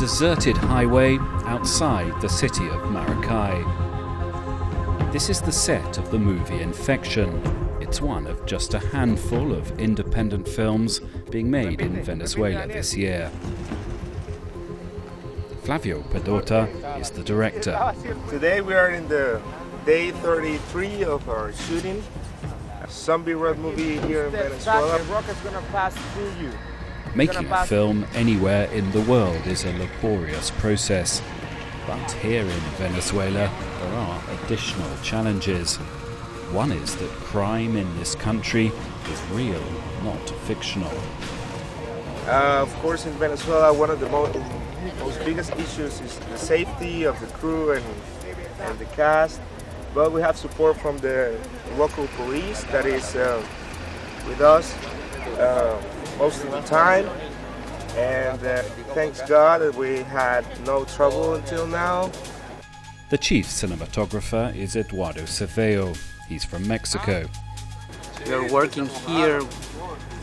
deserted highway outside the city of Maracay. This is the set of the movie Infección. It's one of just a handful of independent films being made in Venezuela this year. Flavio Pedota is the director. Today we are in the day 33 of our shooting. A zombie road movie here in Venezuela. The rocket's gonna pass through you. Making a film anywhere in the world is a laborious process. But here in Venezuela, there are additional challenges. One is that crime in this country is real, not fictional. Of course, in Venezuela, one of the most biggest issues is the safety of the crew and the cast. But we have support from the local police that is with us most of the time. And thanks God that we had no trouble until now. The chief cinematographer is Eduardo Cerveo. He's from Mexico. We are working here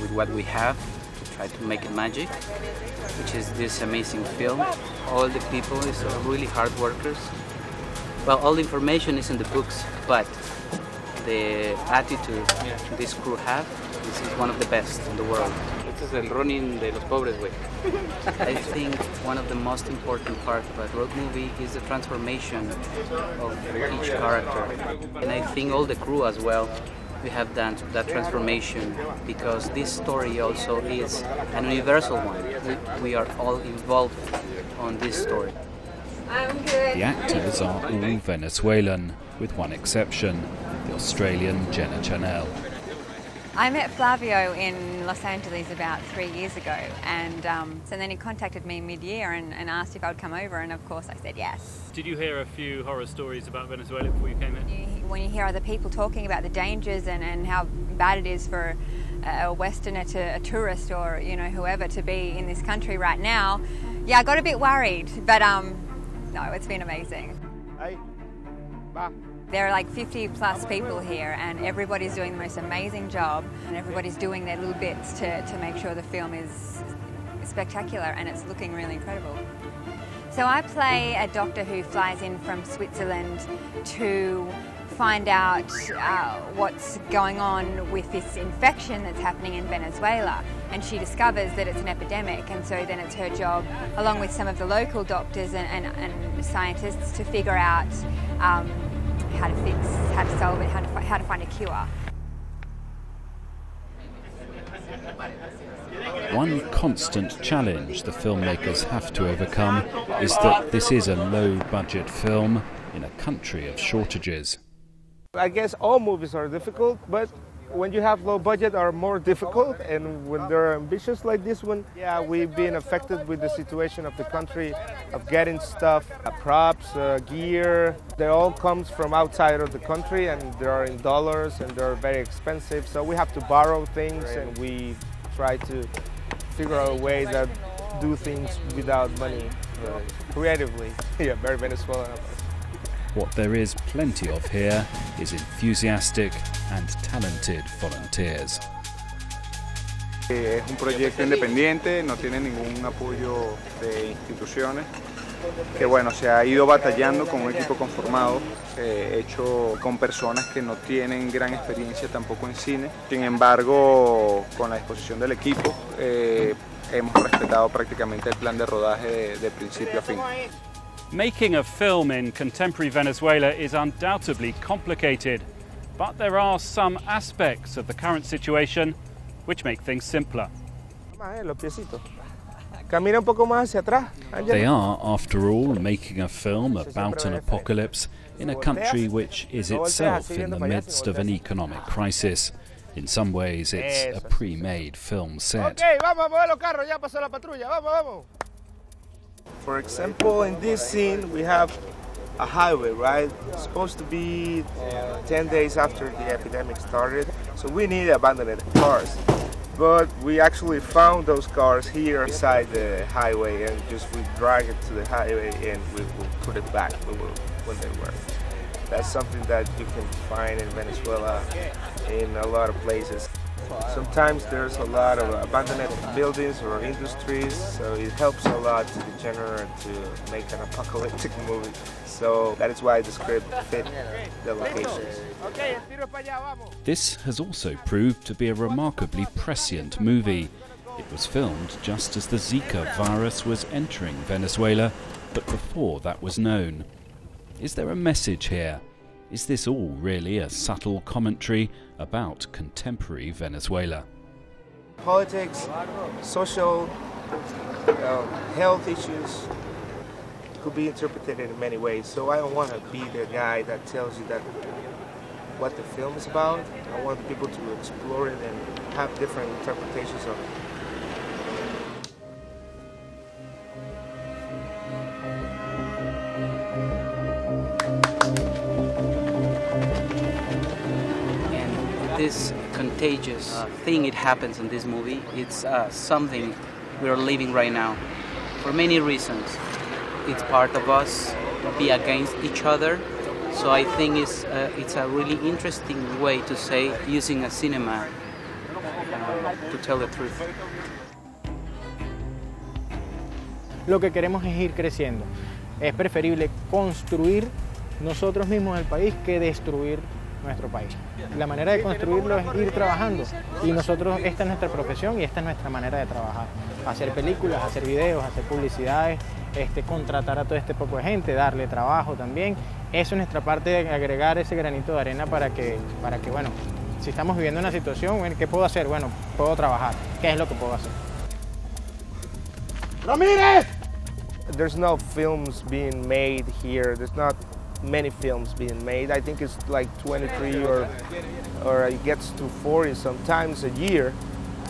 with what we have to try to make it magic, which is this amazing film. All the people are really hard workers. Well, all the information is in the books, but the attitude this crew have, this is one of the best in the world. This is el Ronin de los pobres, güey. I think one of the most important parts of a road movie is the transformation of each character. And I think all the crew as well, we have done that transformation because this story also is an universal one. We are all involved on this story. The actors are all Venezuelan, with one exception, the Australian Jenna Chanel. I met Flavio in Los Angeles about 3 years ago, and so then he contacted me mid-year and asked if I would come over, and of course I said yes. Did you hear a few horror stories about Venezuela before you came in? When you hear other people talking about the dangers and how bad it is for a Westerner to a tourist or whoever to be in this country right now, yeah, I got a bit worried, but no, it's been amazing. There are like 50 plus people here and everybody's doing the most amazing job and everybody's doing their little bits to make sure the film is spectacular and it's looking really incredible. So I play a doctor who flies in from Switzerland to find out what's going on with this infection that's happening in Venezuela, and she discovers that it's an epidemic, and so then it's her job, along with some of the local doctors and scientists, to figure out how to fix, how to solve it, how to find a cure. One constant challenge the filmmakers have to overcome is that this is a low-budget film in a country of shortages. I guess all movies are difficult, but when you have low budget are more difficult, and when they're ambitious like this one, yeah, we've been affected with the situation of the country, of getting stuff, props, gear. They all comes from outside of the country and they are in dollars and they're very expensive, so we have to borrow things and we try to figure out a way that do things without money, creatively. Yeah, very Venezuelan. What there is plenty of here is enthusiastic and talented volunteers. Es un proyecto independiente, no tiene ningún apoyo de instituciones, que bueno, se ha ido batallando con un equipo conformado, hecho con personas que no tienen gran experiencia tampoco en cine. Sin embargo, con la disposición del equipo, hemos respetado prácticamente el plan de rodaje de principio a fin. Making a film in contemporary Venezuela is undoubtedly complicated, but there are some aspects of the current situation which make things simpler. They are, after all, making a film about an apocalypse in a country which is itself in the midst of an economic crisis. In some ways, it's a pre-made film set. For example, in this scene, we have a highway, right? It's supposed to be 10 days after the epidemic started, so we need abandoned cars. But we actually found those cars here beside the highway and just we drag it to the highway and we will put it back when they were. That's something that you can find in Venezuela in a lot of places. Sometimes there's a lot of abandoned buildings or industries, so it helps a lot to the genre to make an apocalyptic movie. So that is why the script fit the locations. This has also proved to be a remarkably prescient movie. It was filmed just as the Zika virus was entering Venezuela, but before that was known. Is there a message here? Is this all really a subtle commentary about contemporary Venezuela? Politics, social, health issues could be interpreted in many ways. So I don't want to be the guy that tells you that what the film is about. I want people to explore it and have different interpretations of it. This contagious thing, it happens in this movie. It's something we are living right now for many reasons. It's part of us, be against each other. So I think it's a really interesting way to say, using a cinema to tell the truth. Lo que queremos es ir creciendo. Es preferible construir nosotros mismos el país que destruir nuestro país. La manera de construirlo es ir trabajando y nosotros, esta es nuestra profesión y esta es nuestra manera de trabajar. Hacer películas, hacer videos, hacer publicidades, contratar a todo este poco de gente, darle trabajo también. Eso es nuestra parte de agregar ese granito de arena para que bueno, si estamos viviendo una situación, bueno, ¿qué puedo hacer? Bueno, puedo trabajar. ¿Qué es lo que puedo hacer? ¡Ramírez! There's no films being made here. There's not many films being made. I think it's like 23 or it gets to 40 sometimes a year.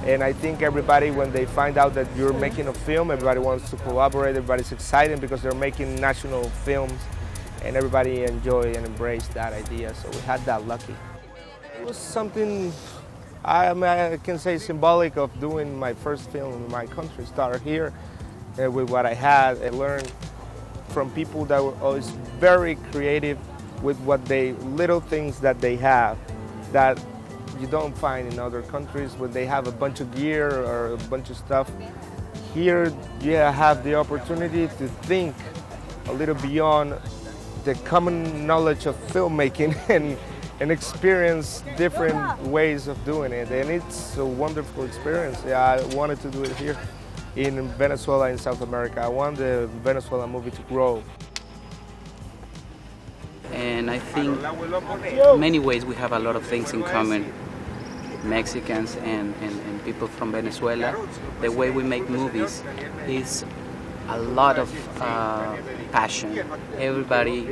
And I think everybody, when they find out that you're making a film, everybody wants to collaborate, everybody's excited because they're making national films and everybody enjoy and embrace that idea. So we had that lucky. It was something, I can say, symbolic of doing my first film in my country. Started here with what I had and learned from people that were always very creative with little things that they have that you don't find in other countries when they have a bunch of gear or a bunch of stuff. Here you have the opportunity to think a little beyond the common knowledge of filmmaking and experience different ways of doing it. And it's a wonderful experience. Yeah, I wanted to do it here in Venezuela, in South America. I want the Venezuela movie to grow. And I think in many ways we have a lot of things in common. Mexicans and people from Venezuela. The way we make movies is a lot of passion. Everybody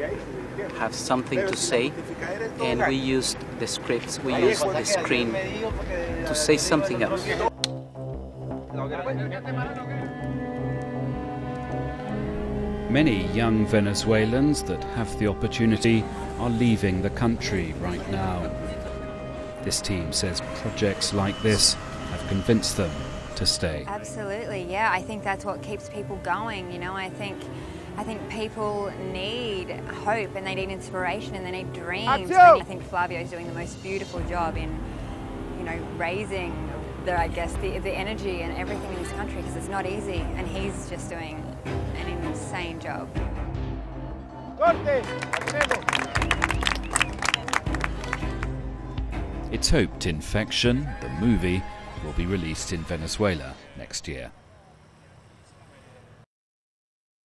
has something to say, and we use the scripts, we use the screen to say something else. Many young Venezuelans that have the opportunity are leaving the country right now. This team says projects like this have convinced them to stay. Absolutely, yeah. I think that's what keeps people going. You know, I think people need hope and they need inspiration and they need dreams. I think Flavio is doing the most beautiful job in, you know, raising the energy and everything in this country, because it's not easy, and he's just doing an insane job. It's hoped Infección, the movie, will be released in Venezuela next year.